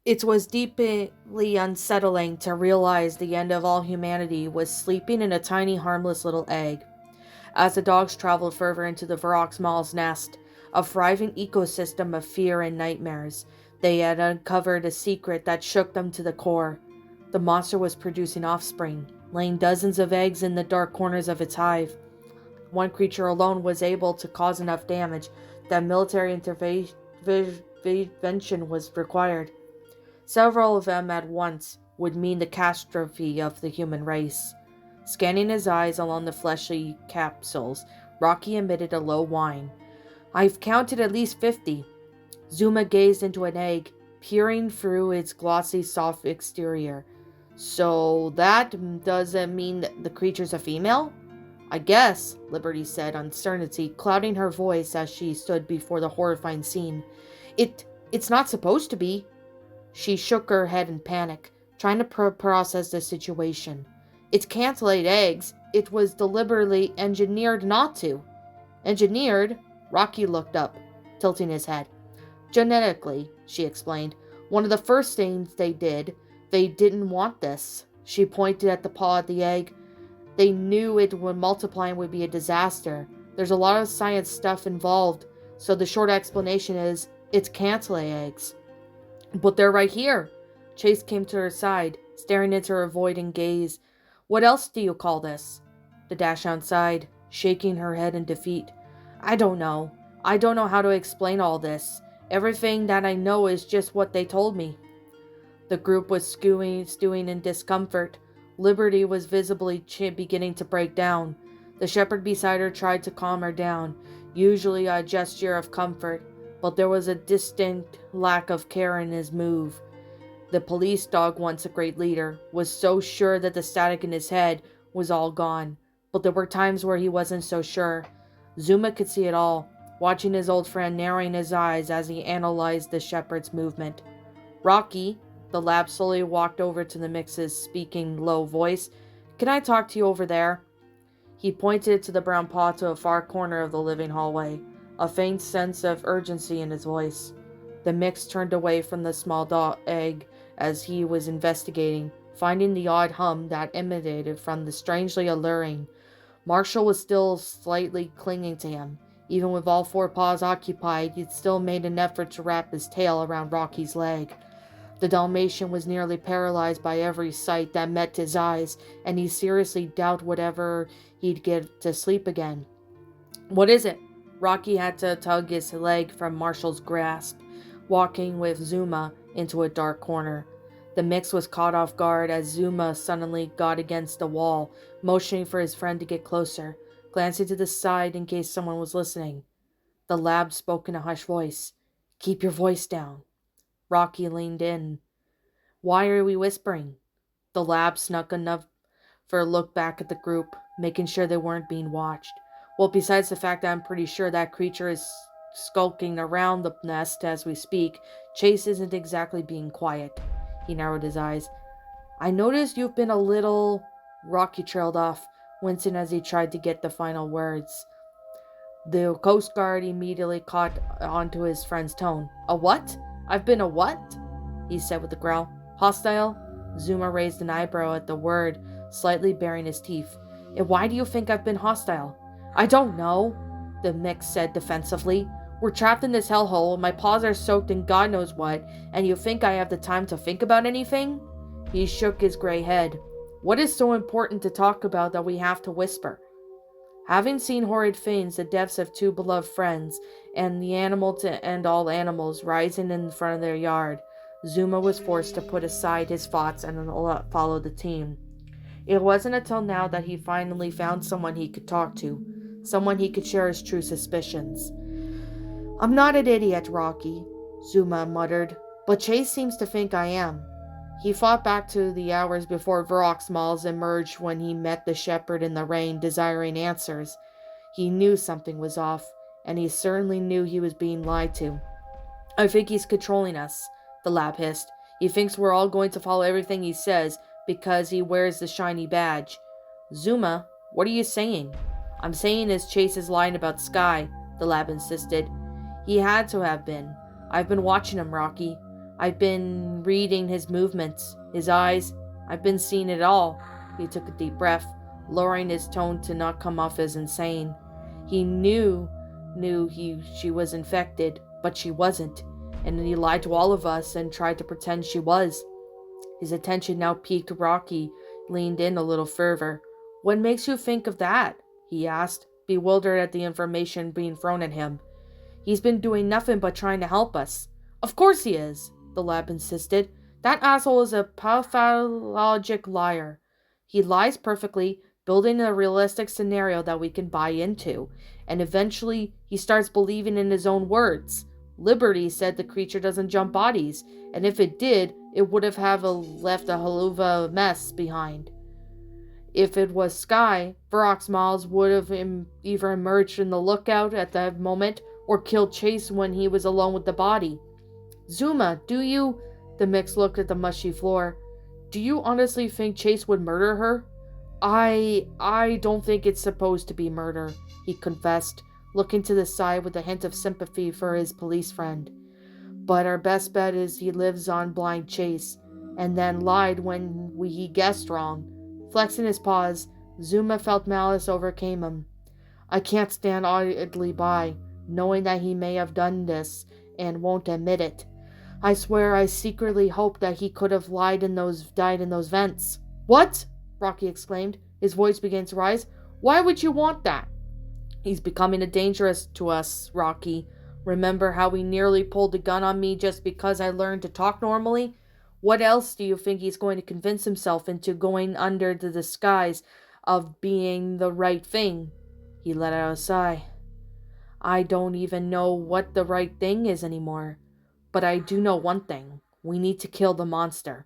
It was deeply unsettling to realize the end of all humanity was sleeping in a tiny, harmless little egg. As the dogs traveled further into the Varrock's Mall's nest, a thriving ecosystem of fear and nightmares, they had uncovered a secret that shook them to the core. The monster was producing offspring, laying dozens of eggs in the dark corners of its hive. One creature alone was able to cause enough damage that military intervention was required. Several of them at once would mean the catastrophe of the human race. Scanning his eyes along the fleshy capsules, Rocky emitted a low whine. "I've counted at least 50. Zuma gazed into an egg, peering through its glossy, soft exterior. "So that doesn't mean the creature's a female?" "I guess," Liberty said, uncertainty clouding her voice as she stood before the horrifying scene. It's not supposed to be." She shook her head in panic, trying to process the situation. "It can't lay eggs. It was deliberately engineered not to." "Engineered?" Rocky looked up, tilting his head. "Genetically," she explained. "One of the first things they did, they didn't want this." She pointed at the paw of the egg. "They knew it would multiply and would be a disaster. There's a lot of science stuff involved, so the short explanation is, it can't lay eggs." "But they're right here." Chase came to her side, staring into her avoiding gaze. "What else do you call this?" The Dachshund sighed, shaking her head in defeat. "I don't know. I don't know how to explain all this. Everything that I know is just what they told me." The group was stewing in discomfort. Liberty was visibly beginning to break down. The shepherd beside her tried to calm her down, usually a gesture of comfort, but there was a distinct lack of care in his move. The police dog, once a great leader, was so sure that the static in his head was all gone, but there were times where he wasn't so sure. Zuma could see it all, watching his old friend narrowing his eyes as he analyzed the shepherd's movement. "Rocky," the lab slowly walked over to the mix's speaking low voice. "Can I talk to you over there?" He pointed to the brown paw to a far corner of the living hallway, a faint sense of urgency in his voice. The mix turned away from the small egg as he was investigating, finding the odd hum that emanated from the strangely alluring. Marshall was still slightly clinging to him. Even with all four paws occupied, he still made an effort to wrap his tail around Rocky's leg. The Dalmatian was nearly paralyzed by every sight that met his eyes, and he seriously doubted whatever he'd get to sleep again. "What is it?" Rocky had to tug his leg from Marshall's grasp, walking with Zuma into a dark corner. The mix was caught off guard as Zuma suddenly got against the wall, motioning for his friend to get closer, glancing to the side in case someone was listening. The lab spoke in a hushed voice. "Keep your voice down." Rocky leaned in. "Why are we whispering?" The lab snuck enough for a look back at the group, making sure they weren't being watched. "Well, besides the fact that I'm pretty sure that creature is skulking around the nest as we speak, Chase isn't exactly being quiet." He narrowed his eyes. "I noticed you've been a little—" Rocky trailed off, wincing as he tried to get the final words. The Coast Guard immediately caught onto his friend's tone. "A what? I've been a what?" he said with a growl. "Hostile?" Zuma raised an eyebrow at the word, slightly baring his teeth. "And why do you think I've been hostile?" "I don't know," the mix said defensively. "We're trapped in this hellhole, and my paws are soaked in God knows what, and you think I have the time to think about anything?" He shook his gray head. "What is so important to talk about that we have to whisper?" Having seen horrid things, the deaths of two beloved friends, and the animal to end all animals rising in front of their yard, Zuma was forced to put aside his thoughts and follow the team. It wasn't until now that he finally found someone he could talk to, someone he could share his true suspicions. "I'm not an idiot, Rocky," Zuma muttered, "but Chase seems to think I am." He thought back to the hours before Varrock's Malls emerged when he met the shepherd in the rain desiring answers. He knew something was off, and he certainly knew he was being lied to. "I think he's controlling us," the lab hissed. "He thinks we're all going to follow everything he says because he wears the shiny badge." Zuma, What are you saying? I'm saying is Chase is lying about Sky, the lab insisted. He had to have been. I've been watching him, Rocky. I've been reading his movements, his eyes. I've been seeing it all. He took a deep breath, lowering his tone to not come off as insane. He knew she was infected, but she wasn't, and he lied to all of us and tried to pretend she was. His attention now piqued. Rocky leaned in a little further. What makes you think of that? He asked, bewildered at the information being thrown at him. He's been doing nothing but trying to help us. Of course he is, the lab insisted. That asshole is a pathologic liar. He lies perfectly, building a realistic scenario that we can buy into, and eventually he starts believing in his own words. Liberty said the creature doesn't jump bodies, and if it did, it would have left a haluva mess behind. If it was Sky, Varrock's Miles would have either emerged in the lookout at that moment or killed Chase when he was alone with the body. Zuma, do you... The mix looked at the mushy floor. Do you honestly think Chase would murder her? I don't think it's supposed to be murder, he confessed, looking to the side with a hint of sympathy for his police friend. But our best bet is he lives on blind Chase, and then lied when he guessed wrong. Flexing his paws, Zuma felt malice overcame him. I can't stand idly by, knowing that he may have done this, and won't admit it. I swear I secretly hope that he could have died in those vents. What? Rocky exclaimed. His voice began to rise. Why would you want that? He's becoming a dangerous to us, Rocky. Remember how he nearly pulled the gun on me just because I learned to talk normally? What else do you think he's going to convince himself into going under the disguise of being the right thing? He let out a sigh. I don't even know what the right thing is anymore. But I do know one thing. We need to kill the monster.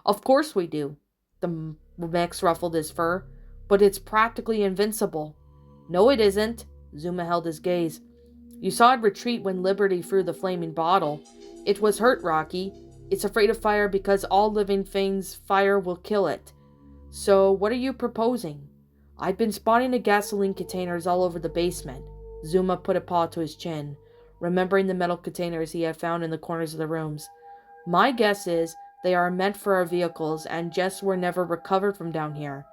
Of course we do. The mix ruffled his fur. But it's practically invincible. No, it isn't. Zuma held his gaze. You saw it retreat when Liberty threw the flaming bottle. It was hurt, Rocky. It's afraid of fire because all living things fire will kill it. So what are you proposing? I've been spotting the gasoline containers all over the basement. Zuma put a paw to his chin, remembering the metal containers he had found in the corners of the rooms. My guess is they are meant for our vehicles and just were never recovered from down here.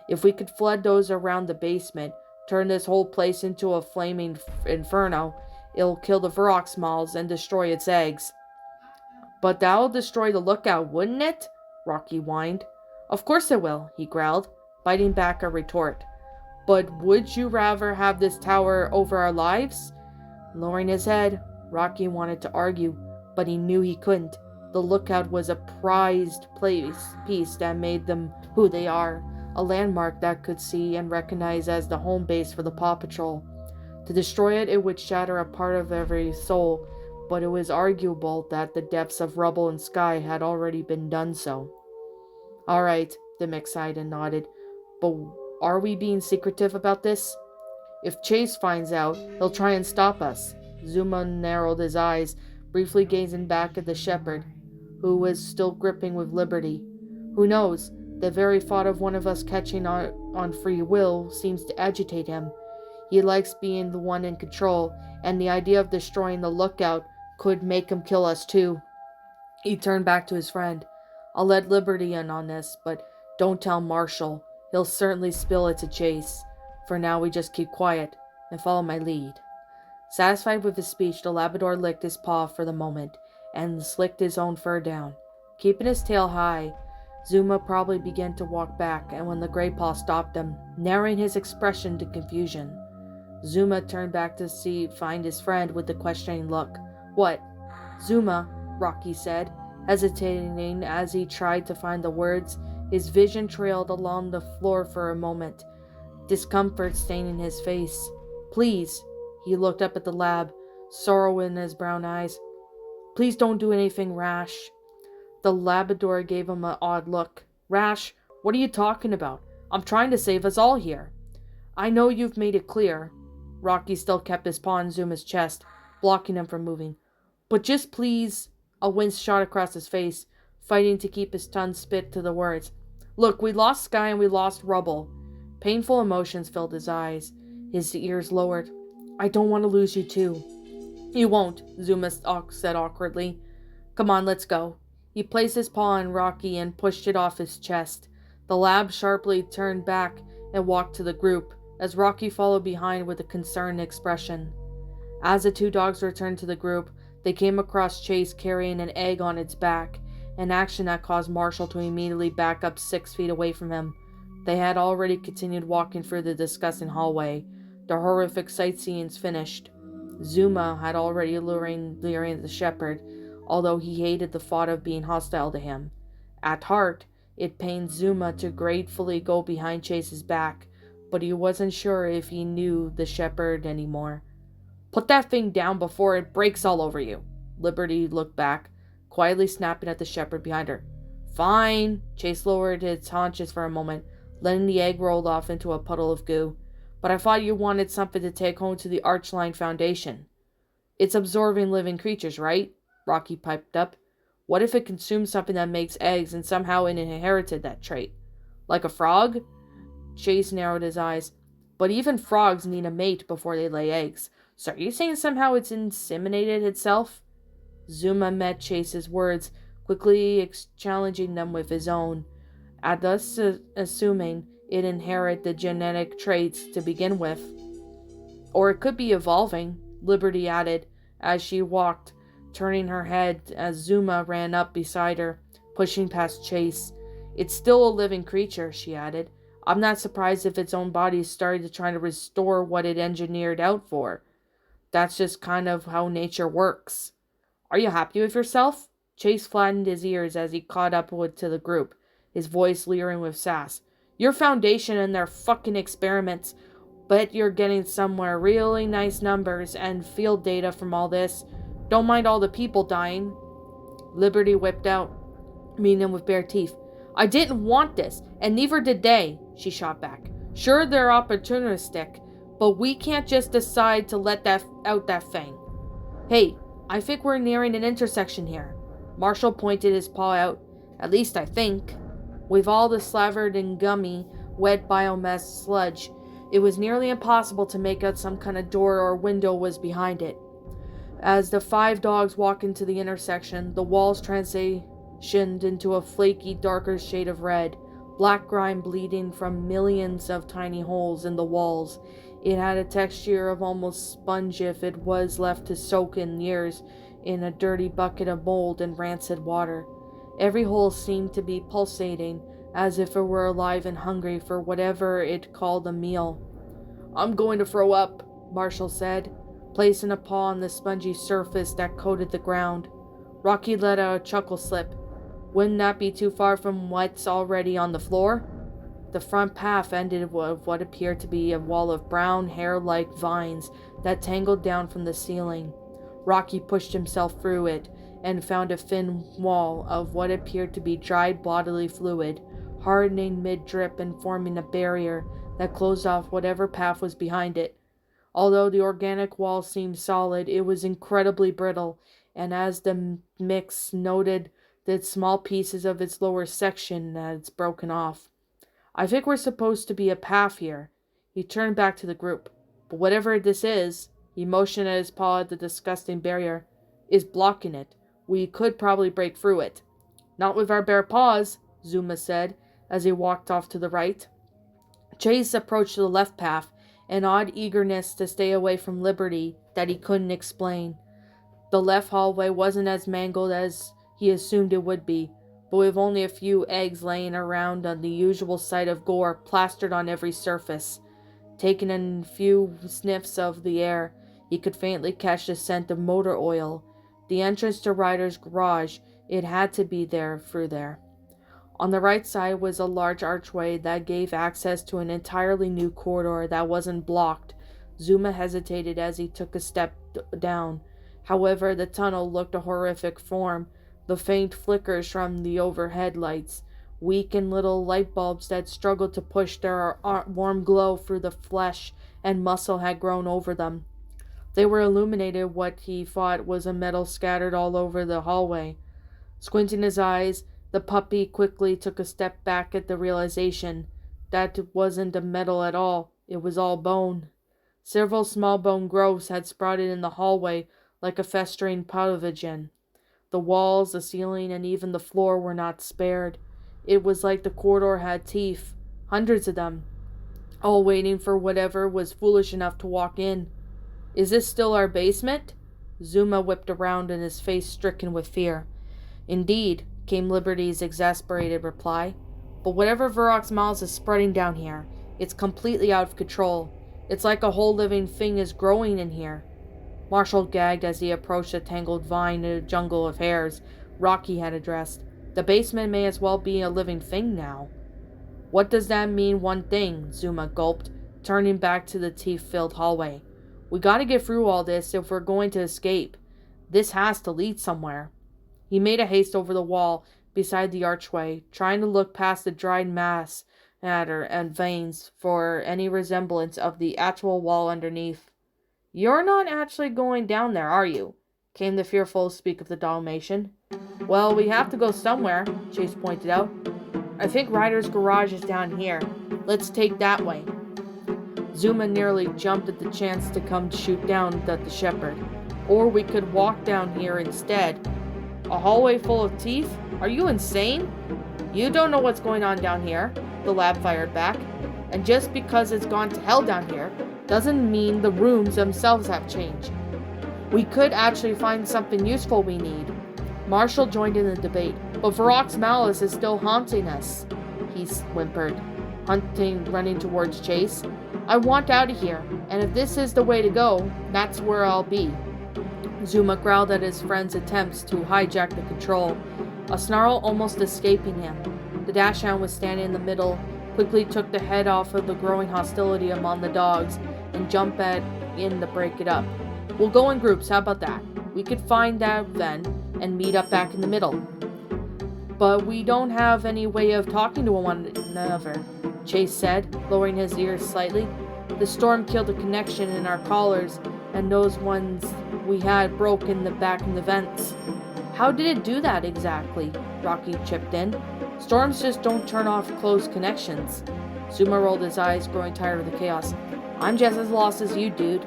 If we could flood those around the basement, turn this whole place into a flaming inferno, it'll kill the Varrock's Miles and destroy its eggs. But that'll destroy the lookout, wouldn't it? Rocky whined. Of course it will, he growled, biting back a retort. But would you rather have this tower over our lives? Lowering his head, Rocky wanted to argue, but he knew he couldn't. The lookout was a prized piece that made them who they are, a landmark that could see and recognize as the home base for the Paw Patrol. To destroy it, it would shatter a part of every soul, but it was arguable that the depths of rubble and sky had already been done so. All right, the mix sighed and nodded, but are we being secretive about this? If Chase finds out, he'll try and stop us. Zuma narrowed his eyes, briefly gazing back at the shepherd, who was still gripping with Liberty. Who knows? The very thought of one of us catching on free will seems to agitate him. He likes being the one in control, and the idea of destroying the lookout could make him kill us too. He turned back to his friend. I'll let Liberty in on this, but don't tell Marshall. He'll certainly spill it to Chase. For now, we just keep quiet and follow my lead. Satisfied with his speech, the Labrador licked his paw for the moment and slicked his own fur down. Keeping his tail high, Zuma probably began to walk back, and when the gray paw stopped him, narrowing his expression to confusion, Zuma turned back to find his friend with a questioning look. What? Zuma, Rocky said, hesitating as he tried to find the words. His vision trailed along the floor for a moment, discomfort staining his face. Please, he looked up at the lab, sorrow in his brown eyes. Please don't do anything rash. The Labrador gave him an odd look. Rash? What are you talking about? I'm trying to save us all here. I know you've made it clear. Rocky still kept his paw on Zuma's chest, blocking him from moving. But just please... A wince shot across his face, fighting to keep his tongue spit to the words. Look, we lost Sky and we lost Rubble. Painful emotions filled his eyes. His ears lowered. I don't want to lose you too. You won't, Zuma said awkwardly. Come on, let's go. He placed his paw on Rocky and pushed it off his chest. The lab sharply turned back and walked to the group, as Rocky followed behind with a concerned expression. As the two dogs returned to the group, they came across Chase carrying an egg on its back, an action that caused Marshall to immediately back up 6 feet away from him. They had already continued walking through the disgusting hallway. The horrific sightseeings finished. Zuma had already luring the shepherd, although he hated the thought of being hostile to him. At heart, it pained Zuma to gratefully go behind Chase's back, but he wasn't sure if he knew the shepherd anymore. Put that thing down before it breaks all over you. Liberty looked back, quietly snapping at the shepherd behind her. Fine. Chase lowered his haunches for a moment, letting the egg roll off into a puddle of goo. But I thought you wanted something to take home to the Archline Foundation. It's absorbing living creatures, right? Rocky piped up. What if it consumed something that makes eggs and somehow it inherited that trait? Like a frog? Chase narrowed his eyes. But even frogs need a mate before they lay eggs. So are you saying somehow it's inseminated itself? Zuma met Chase's words, quickly challenging them with his own, thus assuming it inherited the genetic traits to begin with. Or it could be evolving, Liberty added, as she walked, turning her head as Zuma ran up beside her, pushing past Chase. It's still a living creature, she added. I'm not surprised if its own body started to try to restore what it engineered out for. That's just kind of how nature works. Are you happy with yourself? Chase flattened his ears as he caught up to the group, his voice leering with sass. Your foundation and their fucking experiments. Bet you're getting somewhere really nice numbers and field data from all this. Don't mind all the people dying. Liberty whipped out, meeting him with bare teeth. I didn't want this, and neither did they, she shot back. Sure, they're opportunistic, but we can't just decide to let that thing. Hey, I think we're nearing an intersection here. Marshall pointed his paw out. At least I think. With all the slathered and gummy, wet biomass sludge, it was nearly impossible to make out some kind of door or window was behind it. As the 5 dogs walked into the intersection, the walls transitioned into a flaky, darker shade of red, black grime bleeding from millions of tiny holes in the walls. It had a texture of almost sponge if it was left to soak in years in a dirty bucket of mold and rancid water. Every hole seemed to be pulsating, as if it were alive and hungry for whatever it called a meal. I'm going to throw up, Marshall said, placing a paw on the spongy surface that coated the ground. Rocky let out a chuckle slip. Wouldn't that be too far from what's already on the floor? The front path ended with what appeared to be a wall of brown, hair-like vines that tangled down from the ceiling. Rocky pushed himself through it and found a thin wall of what appeared to be dried bodily fluid, hardening mid-drip and forming a barrier that closed off whatever path was behind it. Although the organic wall seemed solid, it was incredibly brittle, and as the mix noted that small pieces of its lower section had broken off. I think we're supposed to be a path here. He turned back to the group. But whatever this is, he motioned at his paw at the disgusting barrier, is blocking it. We could probably break through it. Not with our bare paws, Zuma said, as he walked off to the right. Chase approached the left path, an odd eagerness to stay away from Liberty that he couldn't explain. The left hallway wasn't as mangled as he assumed it would be, but with only a few eggs laying around on the usual sight of gore plastered on every surface. Taking a few sniffs of the air, he could faintly catch the scent of motor oil. The entrance to Ryder's garage, it had to be through there. On the right side was a large archway that gave access to an entirely new corridor that wasn't blocked. Zuma hesitated as he took a step down. However, the tunnel looked a horrific form. The faint flickers from the overhead lights, weakened little light bulbs that struggled to push their warm glow through the flesh and muscle had grown over them. They were illuminated what he thought was a metal scattered all over the hallway. Squinting his eyes, the puppy quickly took a step back at the realization. That wasn't a metal at all. It was all bone. Several small bone growths had sprouted in the hallway like a festering pathogen. The walls, the ceiling, and even the floor were not spared. It was like the corridor had teeth, hundreds of them, all waiting for whatever was foolish enough to walk in. Is this still our basement? Zuma whipped around in his face stricken with fear. Indeed, came Liberty's exasperated reply. But whatever Varrock's Miles is spreading down here, it's completely out of control. It's like a whole living thing is growing in here. Marshall gagged as he approached a tangled vine in a jungle of hairs Rocky had addressed. The basement may as well be a living thing now. What does that mean, one thing? Zuma gulped, turning back to the teeth-filled hallway. We gotta get through all this if we're going to escape. This has to lead somewhere. He made a haste over the wall beside the archway, trying to look past the dried matter and veins for any resemblance of the actual wall underneath. You're not actually going down there, are you? Came the fearful speak of the Dalmatian. Well, we have to go somewhere, Chase pointed out. I think Ryder's garage is down here. Let's take that way. Zuma nearly jumped at the chance to come shoot down at the shepherd. Or we could walk down here instead. A hallway full of teeth? Are you insane? You don't know what's going on down here, the lab fired back. And just because it's gone to hell down here doesn't mean the rooms themselves have changed. We could actually find something useful we need. Marshall joined in the debate, but Varrock's Malice is still haunting us, he whimpered, running towards Chase. I want out of here, and if this is the way to go, that's where I'll be. Zuma growled at his friend's attempts to hijack the control, a snarl almost escaping him. The dachshund was standing in the middle, quickly took the head off of the growing hostility among the dogs, and jumped in to break it up. We'll go in groups, how about that? We could find that then, and meet up back in the middle. But we don't have any way of talking to one another, Chase said, lowering his ears slightly. The storm killed the connection in our collars, and those ones we had broke in the vents. How did it do that exactly? Rocky chipped in. Storms just don't turn off closed connections. Zuma rolled his eyes, growing tired of the chaos. I'm just as lost as you, dude.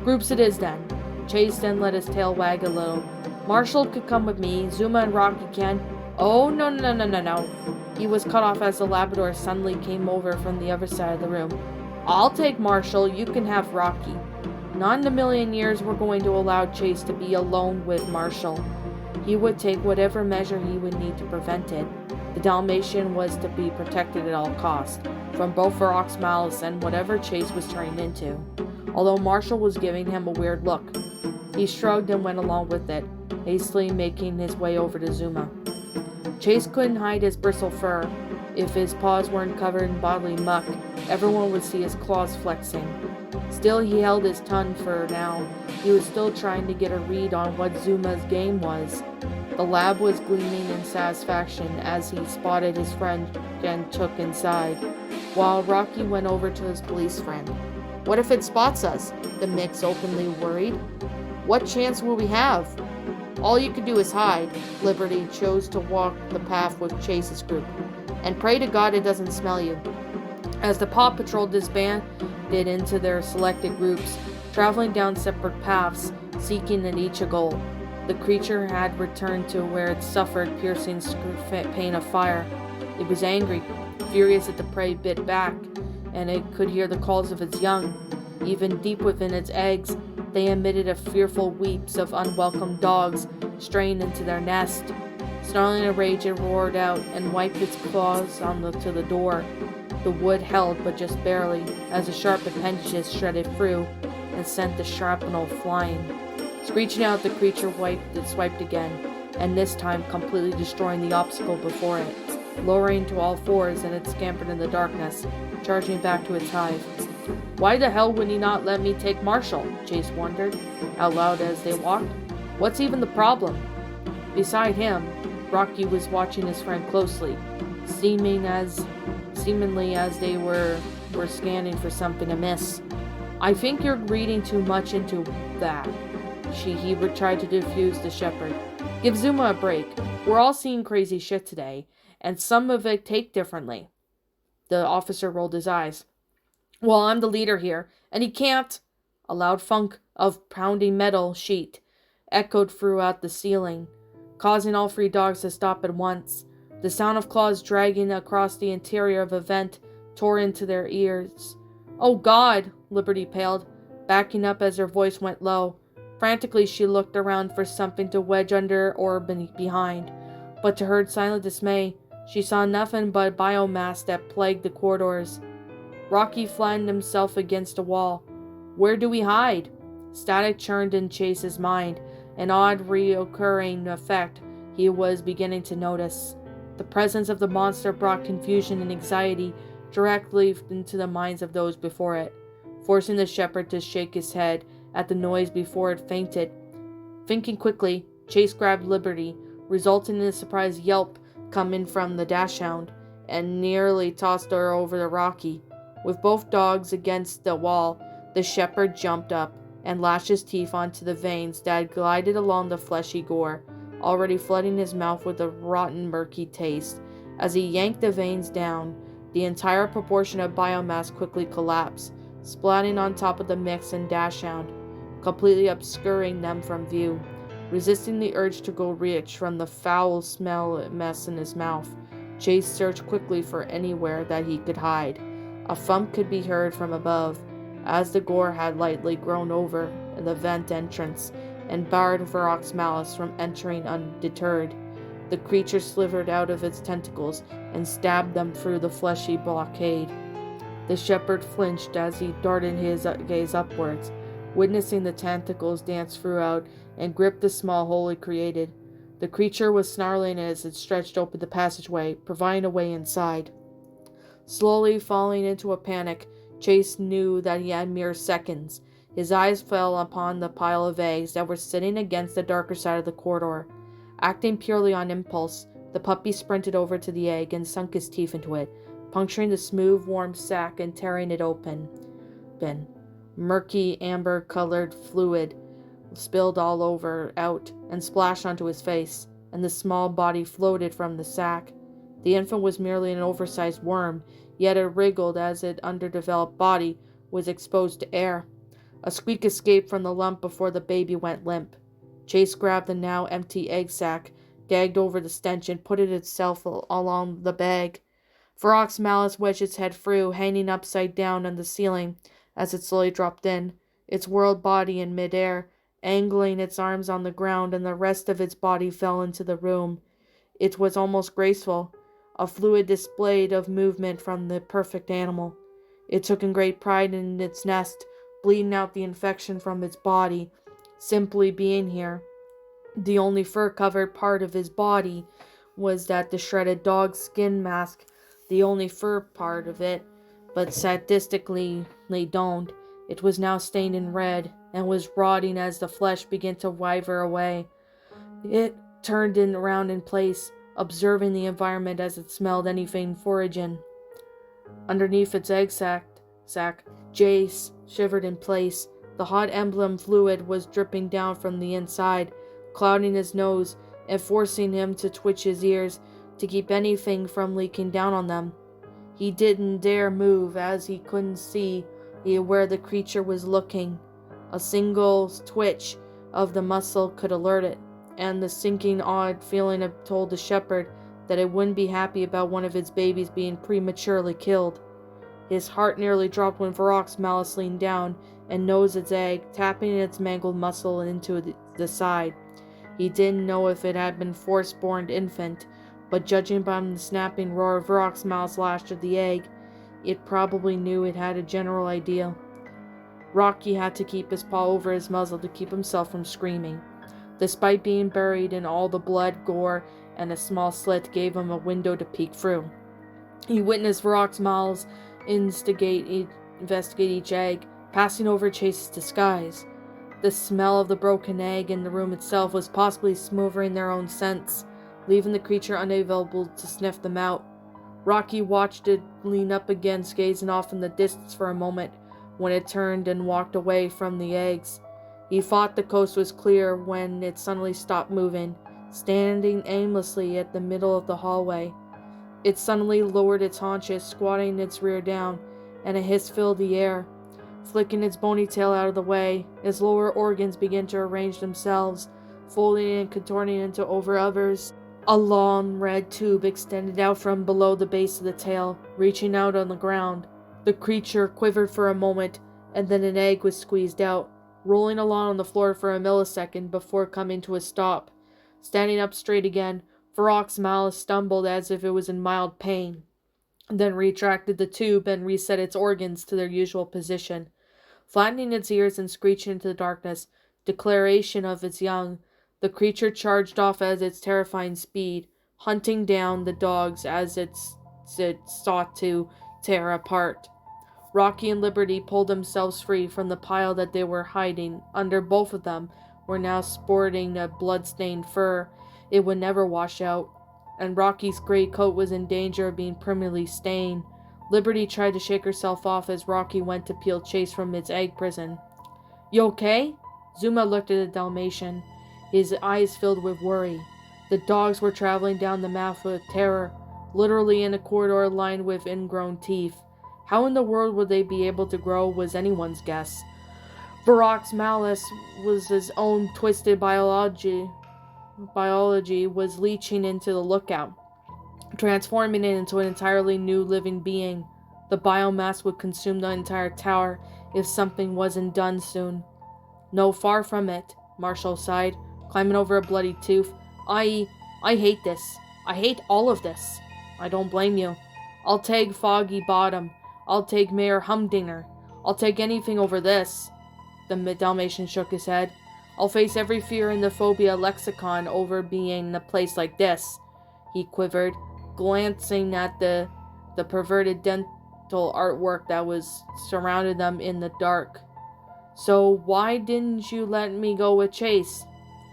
Groups it is then. Chase then let his tail wag a little. Marshall could come with me, Zuma and Rocky can. Oh, no. He was cut off as the Labrador suddenly came over from the other side of the room. I'll take Marshall, you can have Rocky. Not in a million years we're going to allow Chase to be alone with Marshall. He would take whatever measure he would need to prevent it. The Dalmatian was to be protected at all costs, from both Varrock's Malice and whatever Chase was turning into. Although Marshall was giving him a weird look, he shrugged and went along with it, hastily making his way over to Zuma. Chase couldn't hide his bristle fur. If his paws weren't covered in bodily muck, everyone would see his claws flexing. Still, he held his tongue for now. He was still trying to get a read on what Zuma's game was. The lab was gleaming in satisfaction as he spotted his friend and took inside, while Rocky went over to his police friend. What if it spots us? The mix openly worried. What chance will we have? All you can do is hide. Liberty chose to walk the path with Chase's group, and pray to God it doesn't smell you. As the Paw Patrol disbanded into their selected groups, traveling down separate paths, seeking in each a goal, the creature had returned to where it suffered piercing pain of fire. It was angry, furious that the prey bit back, and it could hear the calls of its young. Even deep within its eggs, they emitted a fearful weeps of unwelcome dogs straying into their nest. Snarling in rage, it roared out and wiped its claws to the door. The wood held, but just barely, as the sharp appendages shredded through and sent the shrapnel flying. Screeching out, the creature swiped again, and this time completely destroying the obstacle before it. Lowering to all fours, and it scampered in the darkness, charging back to its hive. Why the hell would he not let me take Marshall? Chase wondered, out loud as they walked. What's even the problem? Beside him, Rocky was watching his friend closely, seemingly as they were scanning for something amiss. I think you're reading too much into that. He tried to defuse the shepherd. Give Zuma a break. We're all seeing crazy shit today, and some of it take differently. The officer rolled his eyes. Well, I'm the leader here, and he can't. A loud thunk of pounding metal sheet echoed throughout the ceiling, causing all three dogs to stop at once. The sound of claws dragging across the interior of a vent tore into their ears. Oh God! Liberty paled, backing up as her voice went low. Frantically, she looked around for something to wedge under or behind, but to her silent dismay, she saw nothing but biomass that plagued the corridors. Rocky flattened himself against a wall. Where do we hide? Static churned in Chase's mind, an odd reoccurring effect he was beginning to notice. The presence of the monster brought confusion and anxiety directly into the minds of those before it, forcing the shepherd to shake his head at the noise before it fainted. Thinking quickly, Chase grabbed Liberty, resulting in a surprised yelp coming from the dachshund, and nearly tossed her over to Rocky. With both dogs against the wall, the shepherd jumped up and lashed his teeth onto the veins that glided along the fleshy gore, already flooding his mouth with a rotten, murky taste. As he yanked the veins down, the entire proportion of biomass quickly collapsed, splatting on top of the mix and dachshund, completely obscuring them from view. Resisting the urge to go reach from the foul smell mess in his mouth, Chase searched quickly for anywhere that he could hide. A thump could be heard from above, as the gore had lightly grown over the vent entrance and barred Varrock's malice from entering undeterred. The creature slithered out of its tentacles and stabbed them through the fleshy blockade. The shepherd flinched as he darted his gaze upwards, witnessing the tentacles dance throughout and grip the small hole it created. The creature was snarling as it stretched open the passageway, providing a way inside. Slowly falling into a panic, Chase knew that he had mere seconds. His eyes fell upon the pile of eggs that were sitting against the darker side of the corridor. Acting purely on impulse, the puppy sprinted over to the egg and sunk his teeth into it, puncturing the smooth, warm sac and tearing it open. Murky, amber-colored fluid spilled all out and splashed onto his face, and the small body floated from the sac. The infant was merely an oversized worm, yet it wriggled as its underdeveloped body was exposed to air. A squeak escaped from the lump before the baby went limp. Chase grabbed the now empty egg sac, gagged over the stench, and put it itself along the bag. Varrock's malice wedged its head through, hanging upside down on the ceiling as it slowly dropped in, its whirled body in midair, angling its arms on the ground, and the rest of its body fell into the room. It was almost graceful, a fluid display of movement from the perfect animal. It took in great pride in its nest, bleeding out the infection from its body, simply being here. The only fur-covered part of his body was that the shredded dog's skin mask, the only fur part of it, but sadistically doned. It was now stained in red, and was rotting as the flesh began to wither away. It turned around in place, observing the environment as it smelled anything foraging. Underneath its egg sac, Jace shivered in place. The hot emblem fluid was dripping down from the inside, clouding his nose and forcing him to twitch his ears to keep anything from leaking down on them. He didn't dare move as he couldn't see where the creature was looking. A single twitch of the muscle could alert it, and the sinking odd feeling told the shepherd that it wouldn't be happy about one of its babies being prematurely killed. His heart nearly dropped when Varrock's malice leaned down and nosed its egg, tapping its mangled muscle into the side. He didn't know if it had been force-born infant, but judging by the snapping roar of Varrock's malice lashed at the egg, it probably knew it had a general idea. Rocky had to keep his paw over his muzzle to keep himself from screaming. Despite being buried in all the blood, gore, and a small slit gave him a window to peek through. He witnessed Varrock's malice investigate each egg, passing over Chase's disguise. The smell of the broken egg in the room itself was possibly smothering their own scents, leaving the creature unable to sniff them out. Rocky watched it lean up against, gazing off in the distance for a moment, when it turned and walked away from the eggs. He thought the coast was clear when it suddenly stopped moving, standing aimlessly at the middle of the hallway. It suddenly lowered its haunches, squatting its rear down, and a hiss filled the air. Flicking its bony tail out of the way, its lower organs began to arrange themselves, folding and contorting into over others. A long red tube extended out from below the base of the tail, reaching out on the ground. The creature quivered for a moment, and then an egg was squeezed out, rolling along on the floor for a millisecond before coming to a stop. Standing up straight again, Varrock's mouth stumbled as if it was in mild pain, then retracted the tube and reset its organs to their usual position. Flattening its ears and screeching into the darkness, declaration of its young, the creature charged off at its terrifying speed, hunting down the dogs as it sought to tear apart. Rocky and Liberty pulled themselves free from the pile that they were hiding under. Both of them were now sporting a blood-stained fur. It would never wash out, and Rocky's gray coat was in danger of being permanently stained. Liberty tried to shake herself off as Rocky went to peel Chase from its egg prison. "You okay?" Zuma looked at the Dalmatian, his eyes filled with worry. The dogs were traveling down the map with terror, literally in a corridor lined with ingrown teeth. How in the world would they be able to grow was anyone's guess. Varrock's malice was his own twisted biology was leaching into the lookout, transforming it into an entirely new living being. The biomass would consume the entire tower if something wasn't done soon. "No, far from it," Marshall sighed, climbing over a bloody tooth. I hate this. I hate all of this." "I don't blame you. I'll take Foggy Bottom. I'll take Mayor Humdinger. I'll take anything over this." The Dalmatian shook his head. "I'll face every fear in the phobia lexicon over being in a place like this." He quivered, glancing at the perverted dental artwork that was surrounded them in the dark. "So why didn't you let me go with Chase?"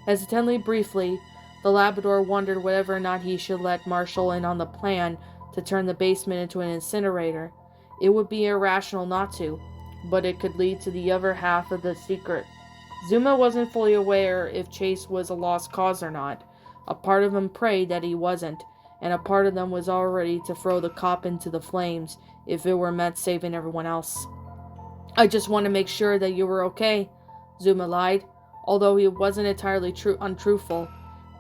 Hesitantly, briefly, the Labrador wondered whether or not he should let Marshall in on the plan to turn the basement into an incinerator. It would be irrational not to, but it could lead to the other half of the secret. Zuma wasn't fully aware if Chase was a lost cause or not. A part of him prayed that he wasn't, and a part of them was all ready to throw the cop into the flames if it were meant saving everyone else. "I just want to make sure that you were okay," Zuma lied, although he wasn't entirely untruthful.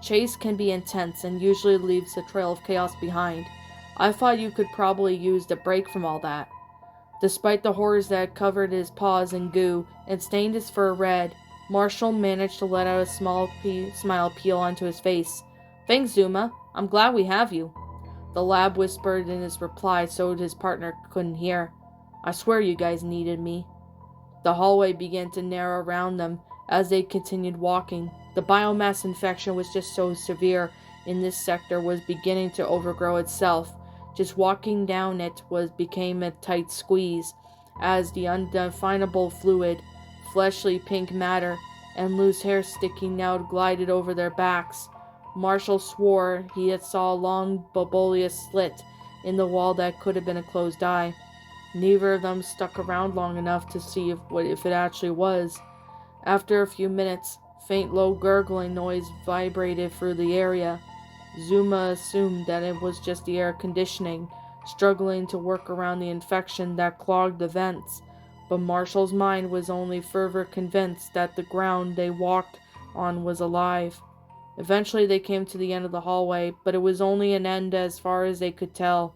"Chase can be intense and usually leaves a trail of chaos behind. I thought you could probably use a break from all that." Despite the horrors that covered his paws in goo and stained his fur red, Marshall managed to let out a small smile peel onto his face. "Thanks, Zuma. I'm glad we have you." The lab whispered in his reply so his partner couldn't hear. "I swear you guys needed me." The hallway began to narrow around them as they continued walking. The biomass infection was just so severe in this sector was beginning to overgrow itself. Just walking down it became a tight squeeze, as the undefinable fluid, fleshly pink matter, and loose hair sticking out glided over their backs. Marshall swore he had saw a long bulbous slit in the wall that could have been a closed eye. Neither of them stuck around long enough to see if it actually was. After a few minutes, faint low gurgling noise vibrated through the area. Zuma assumed that it was just the air conditioning, struggling to work around the infection that clogged the vents, but Marshall's mind was only further convinced that the ground they walked on was alive. Eventually they came to the end of the hallway, but it was only an end as far as they could tell,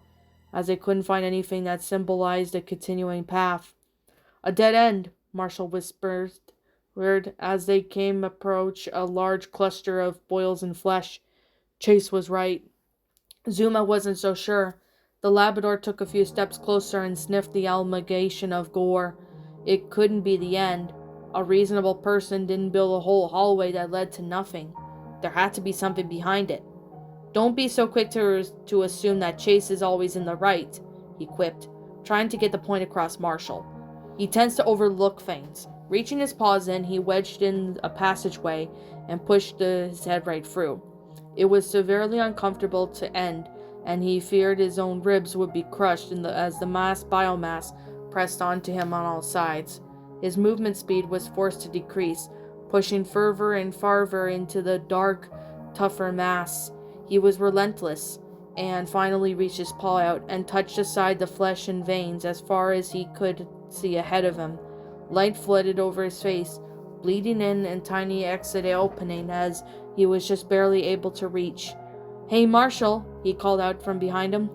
as they couldn't find anything that symbolized a continuing path. "A dead end," Marshall whispered, as they approach a large cluster of boils and flesh. Chase was right. Zuma wasn't so sure. The Labrador took a few steps closer and sniffed the amalgamation of gore. It couldn't be the end. A reasonable person didn't build a whole hallway that led to nothing. There had to be something behind it. "Don't be so quick to assume that Chase is always in the right," he quipped, trying to get the point across Marshall. "He tends to overlook things." Reaching his paws in, he wedged in a passageway and pushed his head right through. It was severely uncomfortable to end, and he feared his own ribs would be crushed as the biomass pressed onto him on all sides. His movement speed was forced to decrease, pushing further and farther into the dark, tougher mass. He was relentless. and finally reached his paw out and touched aside the flesh and veins as far as he could see ahead of him. Light flooded over his face, bleeding in and tiny exit opening as he was just barely able to reach. "Hey, Marshall," he called out from behind him.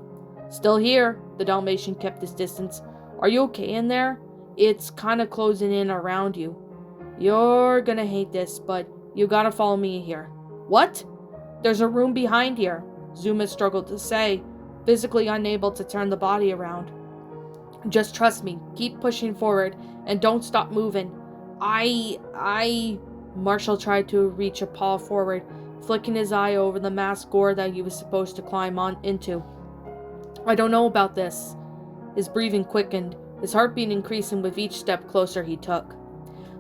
"Still here." The Dalmatian kept his distance. "Are you okay in there? It's kinda closing in around you. You're gonna hate this, but you gotta follow me here." "What?" "There's a room behind here," Zuma struggled to say, physically unable to turn the body around. "Just trust me. Keep pushing forward, and don't stop moving." I... Marshall tried to reach a paw forward, flicking his eye over the mass gore that he was supposed to climb on into. "I don't know about this." His breathing quickened, his heartbeat increasing with each step closer he took.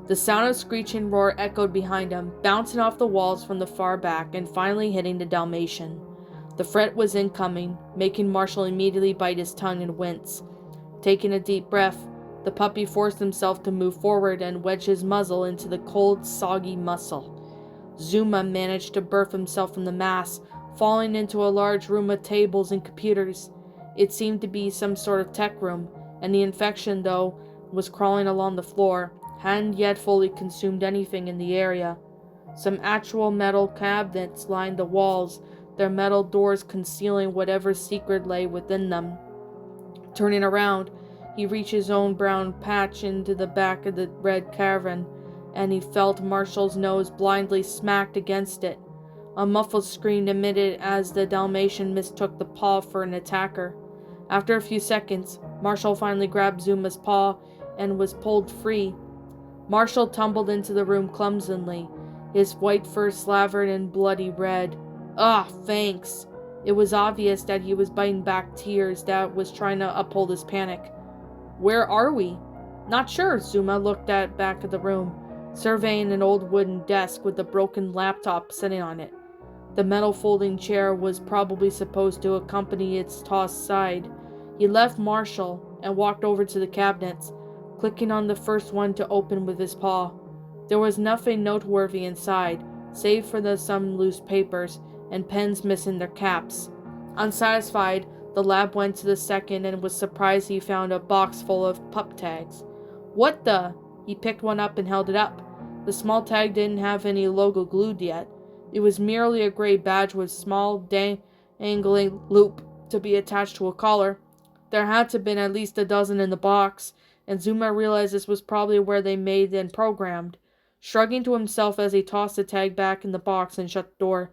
The sound of screeching roar echoed behind him, bouncing off the walls from the far back and finally hitting the Dalmatian. The threat was incoming, making Marshall immediately bite his tongue and wince. Taking a deep breath, the puppy forced himself to move forward and wedge his muzzle into the cold, soggy muscle. Zuma managed to birth himself from the mass, falling into a large room of tables and computers. It seemed to be some sort of tech room, and the infection, though, was crawling along the floor, hadn't yet fully consumed anything in the area. Some actual metal cabinets lined the walls, their metal doors concealing whatever secret lay within them. Turning around, he reached his own brown patch into the back of the red cavern, and he felt Marshall's nose blindly smacked against it. A muffled scream emitted as the Dalmatian mistook the paw for an attacker. After a few seconds, Marshall finally grabbed Zuma's paw and was pulled free. Marshall tumbled into the room clumsily, his white fur slavered in bloody red. "Ah, thanks." It was obvious that he was biting back tears that was trying to uphold his panic. "Where are we?" "Not sure." Zuma looked at back of the room, surveying an old wooden desk with a broken laptop sitting on it. The metal folding chair was probably supposed to accompany its tossed side. He left Marshall and walked over to the cabinets, clicking on the first one to open with his paw. There was nothing noteworthy inside, save for some loose papers and pens missing their caps. Unsatisfied, the lab went to the second and was surprised he found a box full of pup tags. "What the?" He picked one up and held it up. The small tag didn't have any logo glued yet. It was merely a gray badge with small, dangling loop to be attached to a collar. There had to have been at least a dozen in the box, and Zuma realized this was probably where they made and programmed. Shrugging to himself as he tossed the tag back in the box and shut the door.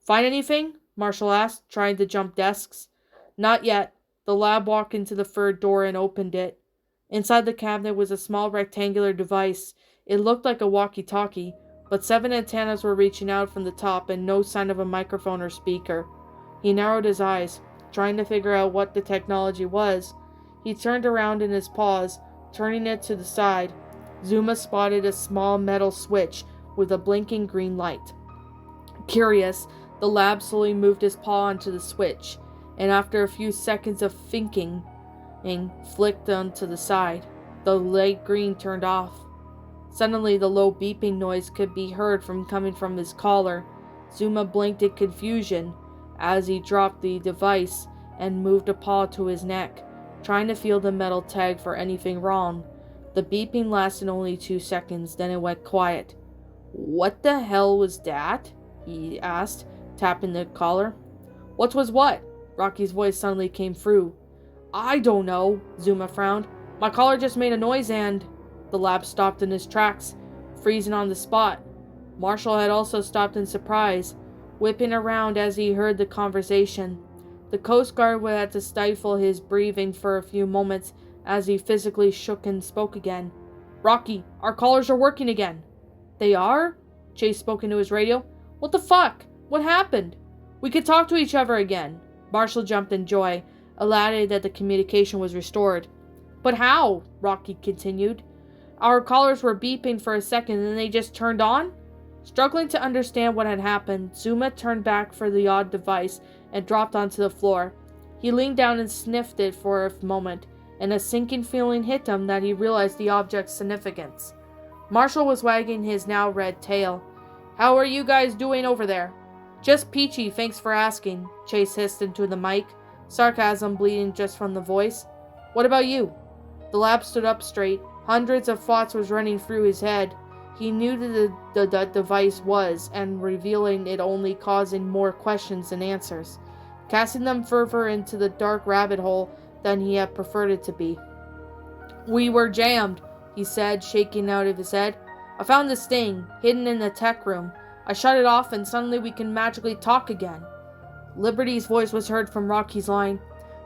"Find anything?" Marshall asked, trying to jump desks. "Not yet." The lab walked into the third door and opened it. Inside the cabinet was a small rectangular device. It looked like a walkie-talkie, but 7 antennas were reaching out from the top and no sign of a microphone or speaker. He narrowed his eyes, trying to figure out what the technology was. He turned around in his paws, turning it to the side. Zuma spotted a small metal switch with a blinking green light. Curious, the lab slowly moved his paw onto the switch, and after a few seconds of thinking, flicked onto the side. The light green turned off. Suddenly, the low beeping noise could be heard coming from his collar. Zuma blinked in confusion as he dropped the device and moved a paw to his neck, trying to feel the metal tag for anything wrong. The beeping lasted only 2 seconds, then it went quiet. "What the hell was that?" he asked, tapping the collar. "What was what?" Rocky's voice suddenly came through. "I don't know," Zuma frowned. "My collar just made a noise and..." The lab stopped in his tracks, freezing on the spot. Marshall had also stopped in surprise, whipping around as he heard the conversation. The Coast Guard had to stifle his breathing for a few moments as he physically shook and spoke again. "Rocky, our collars are working again." "They are?" Chase spoke into his radio. "What the fuck? What happened? We could talk to each other again." Marshall jumped in joy, elated that the communication was restored. "But how?" Rocky continued. "Our collars were beeping for a second and then they just turned on?" Struggling to understand what had happened, Zuma turned back for the odd device and dropped onto the floor. He leaned down and sniffed it for a moment, and a sinking feeling hit him that he realized the object's significance. Marshall was wagging his now red tail. "How are you guys doing over there?" Just peachy, thanks for asking, Chase hissed into the mic, sarcasm bleeding just from the voice. What about you? The lab stood up straight. Hundreds of thoughts was running through his head. He knew that the device was, and revealing it only causing more questions than answers, casting them further into the dark rabbit hole than he had preferred it to be. We were jammed, he said, shaking out of his head. I found this thing, hidden in the tech room. I shut it off and suddenly we can magically talk again. Liberty's voice was heard from Rocky's line.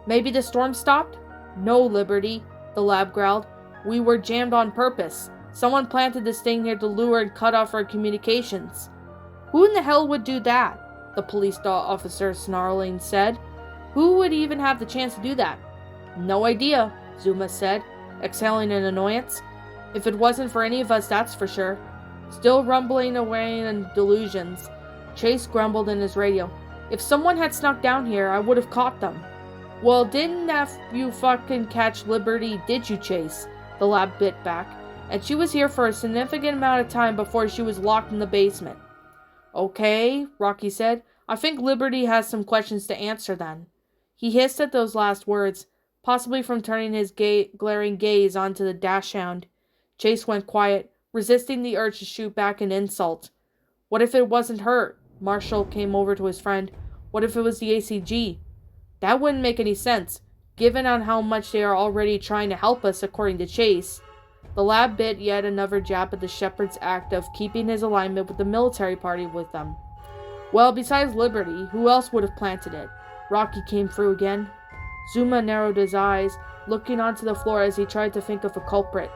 Maybe the storm stopped? No, Liberty, the lab growled. We were jammed on purpose. Someone planted this thing here to lure and cut off our communications. Who in the hell would do that? The police officer snarling said. Who would even have the chance to do that? No idea, Zuma said, exhaling in annoyance. If it wasn't for any of us, that's for sure. Still rumbling away in delusions, Chase grumbled in his radio. If someone had snuck down here, I would have caught them. Well, didn't you fucking catch Liberty, did you, Chase? The lab bit back. And she was here for a significant amount of time before she was locked in the basement. Okay, Rocky said. I think Liberty has some questions to answer then. He hissed at those last words, possibly from turning his glaring gaze onto the dachshund. Chase went quiet, resisting the urge to shoot back an insult. What if it wasn't her? Marshall came over to his friend. What if it was the ACG? That wouldn't make any sense, given on how much they are already trying to help us, according to Chase. The lab bit yet another jab at the Shepherd's act of keeping his alignment with the military party with them. Well, besides Liberty, who else would have planted it? Rocky came through again. Zuma narrowed his eyes, looking onto the floor as he tried to think of a culprit.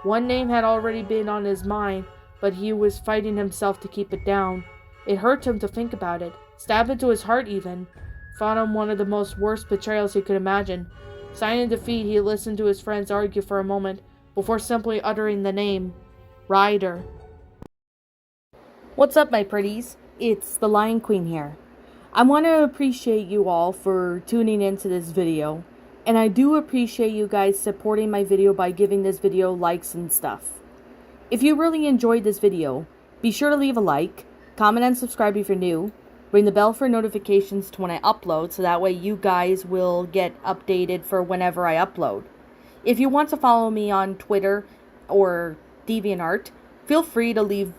One name had already been on his mind, but he was fighting himself to keep it down. It hurt him to think about it, stabbed into his heart even. Found him one of the most worst betrayals he could imagine. Signing defeat, he listened to his friends argue for a moment, before simply uttering the name, Ryder. What's up, my pretties? It's the Lion Queen here. I want to appreciate you all for tuning into this video, and I do appreciate you guys supporting my video by giving this video likes and stuff. If you really enjoyed this video, be sure to leave a like, comment and subscribe if you're new, ring the bell for notifications to when I upload so that way you guys will get updated for whenever I upload. If you want to follow me on Twitter or DeviantArt, feel free to leave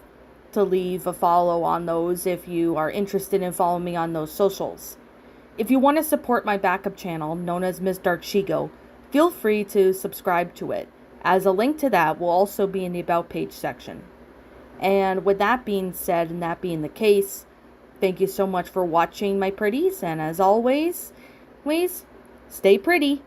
a follow on those if you are interested in following me on those socials. If you want to support my backup channel, known as Miss Dark Shigo, feel free to subscribe to it, as a link to that will also be in the About page section. And with that being said, and that being the case, thank you so much for watching, my pretties, and as always, please stay pretty.